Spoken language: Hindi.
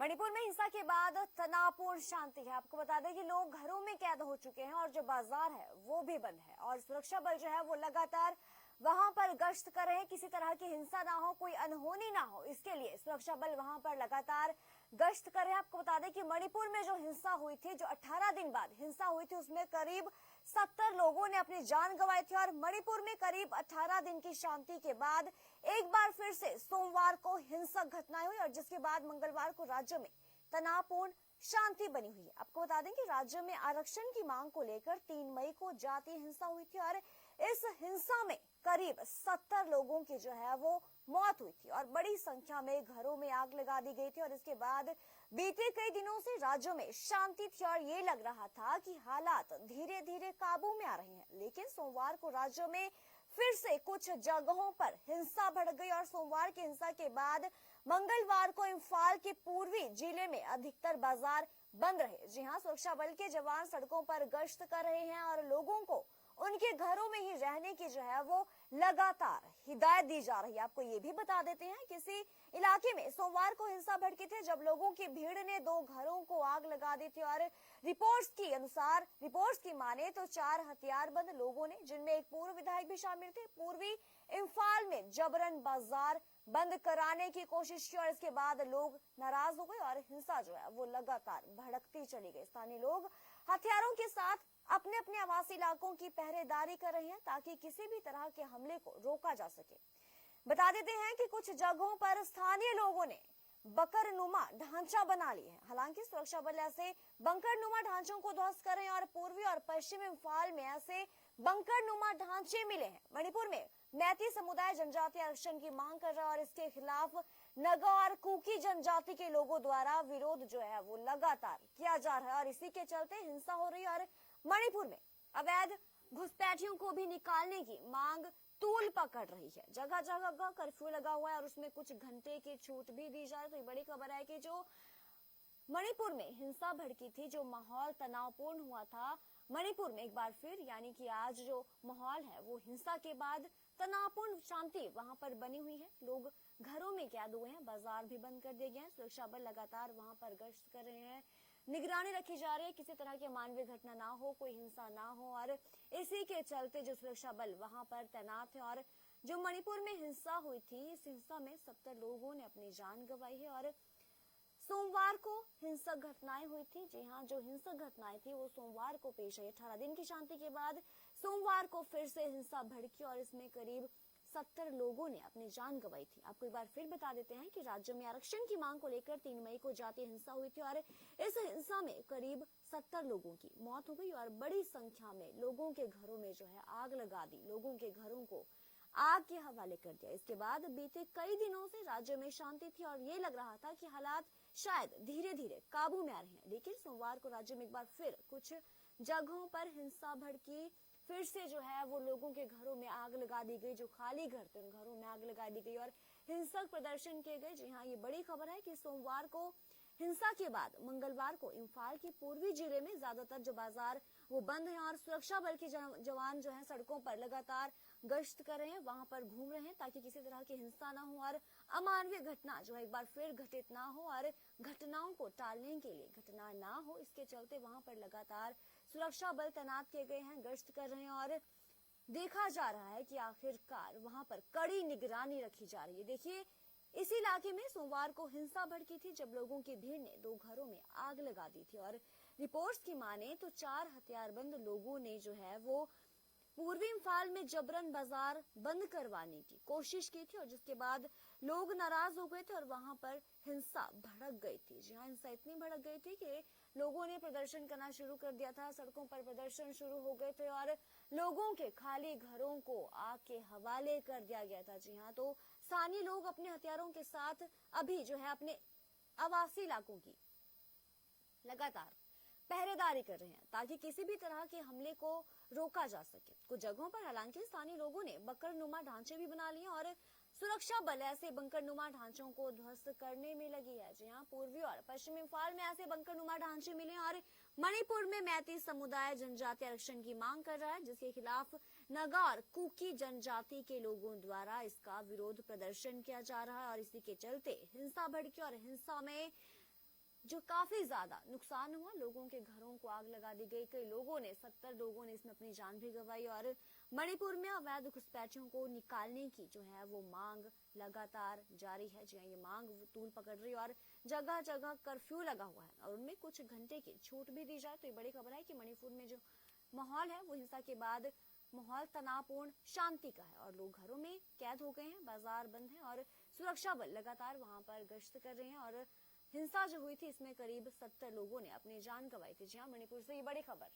मणिपुर में हिंसा के बाद तनावपूर्ण शांति है। आपको बता दें कि लोग घरों में कैद हो चुके हैं और जो बाजार है वो भी बंद है और सुरक्षा बल जो है वो लगातार वहां पर गश्त कर रहे हैं। किसी तरह की हिंसा ना हो, कोई अनहोनी ना हो, इसके लिए सुरक्षा बल वहां पर लगातार गश्त कर रहे हैं। आपको बता दें कि मणिपुर में जो हिंसा हुई थी, जो 18 दिन बाद हिंसा हुई थी, उसमें करीब 70 लोगों ने अपनी जान गंवाई थी और मणिपुर में करीब 18 दिन की शांति के बाद एक बार फिर से सोमवार को हिंसक घटनाएं हुई और जिसके बाद मंगलवार को राज्य में तनावपूर्ण शांति बनी हुई है। आपको बता दें कि राज्य में आरक्षण की मांग को लेकर 3 मई को जातीय हिंसा हुई थी और इस हिंसा में करीब 70 लोगों की जो है वो मौत हुई थी और बड़ी संख्या में घरों में आग लगा दी गई थी और इसके बाद बीते कई दिनों से राज्य में शांति थी और ये लग रहा था कि हालात धीरे धीरे काबू में आ रहे हैं। लेकिन सोमवार को राज्य में फिर से कुछ जगहों पर हिंसा भड़क गई और सोमवार की हिंसा के बाद मंगलवार को इम्फाल के पूर्वी जिले में अधिकतर बाजार बंद रहे। जी हां, सुरक्षा बल के जवान सड़कों पर गश्त कर रहे हैं और लोगों को उनके घरों में ही रहने की जो है वो लगातार हिदायत दी जा रही है। आपको ये भी बता देते हैं, किसी इलाके में सोमवार को हिंसा भड़की थी जब लोगों की भीड़ ने 2 घरों को आग लगा दी थी और रिपोर्ट्स की माने तो 4 हथियारबंद लोगों ने, जिनमें एक पूर्व विधायक भी शामिल थे, पूर्वी इम्फाल में जबरन बाजार बंद कराने की कोशिश की और इसके बाद लोग नाराज हो गए और हिंसा जो है वो लगातार भड़कती चली गई। स्थानीय लोग हथियारों के साथ अपने अपने आवासीय इलाकों की पहरेदारी कर रहे हैं ताकि किसी भी तरह के हमले को रोका जा सके। बता देते हैं कि कुछ जगहों पर स्थानीय लोगों ने बंकरनुमा ढांचा बना लिए हैं। हालांकि सुरक्षा बल ऐसे बंकरनुमा ढांचों को ध्वस्त कर रहे हैं और पूर्वी और पश्चिम इम्फाल में ऐसे बंकरनुमा ढांचे मिले हैं। मणिपुर में मैती समुदाय जनजातीय आरक्षण की मांग कर रहा है और इसके खिलाफ नगा और कुकी जनजाति के लोगों द्वारा विरोध जो है वो लगातार किया जा रहा है और इसी के चलते हिंसा हो रही है और मणिपुर में अवैध घुसपैठियों को भी निकालने की मांग तूल पकड़ रही है। जगह जगह कर्फ्यू लगा हुआ है और उसमें कुछ घंटे की छूट भी दी जा रही है। तो ये बड़ी खबर है कि जो मणिपुर में हिंसा भड़की थी, जो माहौल तनावपूर्ण हुआ था मणिपुर में, एक बार फिर यानी कि आज जो माहौल है वो हिंसा के बाद तनावपूर्ण शांति वहां पर बनी हुई है। लोग घरों में कैद हुए हैं, बाजार भी बंद कर दिए गए हैं। सुरक्षा बल लगातार वहां पर गश्त कर रहे हैं, निगरानी रखी जा रही है, किसी तरह की अमानवीय घटना ना हो, कोई हिंसा ना हो और इसी के चलते जो सुरक्षा बल वहां पर तैनात है। और जो मणिपुर में हिंसा हुई थी, इस हिंसा में 70 लोगों ने अपनी जान गंवाई है और सोमवार को हिंसक घटनाएं हुई थी। जी हां, जो हिंसक घटनाएं थी वो सोमवार को पेश आई। 18 दिन की शांति के बाद सोमवार को फिर से हिंसा भड़की और इसमें करीब 70 लोगों ने अपनी जान गंवाई थी। आपको एक बार फिर बता देते हैं कि राज्य में आरक्षण की मांग को लेकर 3 मई को जातीय हिंसा हुई थी और इस हिंसा में करीब 70 लोगों की मौत हो गई और बड़ी संख्या में लोगों के घरों में जो है आग लगा दी, लोगों के घरों को आग के हवाले कर दिया। इसके बाद बीते कई दिनों से राज्य में शांति थी और ये लग रहा था कि हालात शायद धीरे धीरे काबू में आ रहे हैं। लेकिन सोमवार को राज्य में एक बार फिर कुछ जगहों पर हिंसा भड़की, फिर से जो है वो लोगों के घरों में आग लगा दी गई, जो खाली घर थे उन घरों में आग लगा दी गई और हिंसक प्रदर्शन किए गए। जी हाँ, ये बड़ी खबर है कि सोमवार को हिंसा के बाद मंगलवार को इम्फाल के पूर्वी जिले में ज्यादातर जो बाजार वो बंद है और सुरक्षा बल के जवान जो है सड़कों पर लगातार गश्त कर रहे हैं, वहां पर घूम रहे हैं ताकि किसी तरह की हिंसा ना हो और अमानवीय घटना जो है एक बार फिर घटित ना हो और घटनाओं को टालने के लिए घटना ना हो, इसके चलते वहां पर लगातार सुरक्षा बल तैनात किए गए हैं, गश्त कर रहे हैं और देखा जा रहा है कि आखिरकार वहां पर कड़ी निगरानी रखी जा रही है। देखिए, इस इलाके में सोमवार को हिंसा भड़की थी जब लोगों की भीड़ ने 2 घरों में आग लगा दी थी और रिपोर्ट्स की माने तो 4 हथियारबंद लोगों ने जो है वो पूर्वी इम्फाल में जबरन बाजार बंद करवाने की कोशिश की थी और जिसके बाद लोग नाराज हो गए थे और वहां पर हिंसा भड़क गई थी। जी हाँ, हिंसा इतनी भड़क गई थी कि लोगों ने प्रदर्शन करना शुरू कर दिया था, सड़कों पर प्रदर्शन शुरू हो गए थे और लोगों के खाली घरों को आग के हवाले कर दिया गया था। जी हाँ, तो स्थानीय लोग अपने हथियारों के साथ अभी जो है अपने आवासीय इलाकों की लगातार पहरेदारी कर रहे हैं ताकि किसी भी तरह के हमले को रोका जा सके। कुछ जगहों पर हालांकि स्थानीय लोगों ने बंकरनुमा ढांचे भी बना लिए और सुरक्षा बल ऐसे बंकरनुमा ढांचों को ध्वस्त करने में लगी है। जी हाँ, पूर्वी और पश्चिम इम्फाल में ऐसे बंकरनुमा ढांचे मिले और मणिपुर में मैती समुदाय जनजातीय आरक्षण की मांग कर रहा है, जिसके खिलाफ नगा और कुकी जनजाति के लोगों द्वारा इसका विरोध प्रदर्शन किया जा रहा है और इसी के चलते हिंसा भड़की और हिंसा में जो काफी ज्यादा नुकसान हुआ। लोगों के घरों को आग लगा दी गई। कई लोगों ने 70 लोगों ने इसमें अपनी जान भी गंवाई। और मणिपुर में अवैध घुसपैठियों को निकालने की जो है वो मांग लगातार जारी है। जी ये मांग तूल पकड़ रही है और जगह जगह कर्फ्यू लगा हुआ है और उनमें कुछ घंटे की छूट भी दी जाए। तो ये बड़ी खबर है कि मणिपुर में जो माहौल है वो हिंसा के बाद माहौल तनावपूर्ण शांति का है और लोग घरों में कैद हो गए हैं। बाजार बंद है और सुरक्षा बल लगातार वहां पर गश्त कर रहे हैं। और हिंसा जो हुई थी इसमें करीब 70 लोगों ने अपनी जान गंवाई थी। जी हाँ, मणिपुर से ये बड़ी खबर।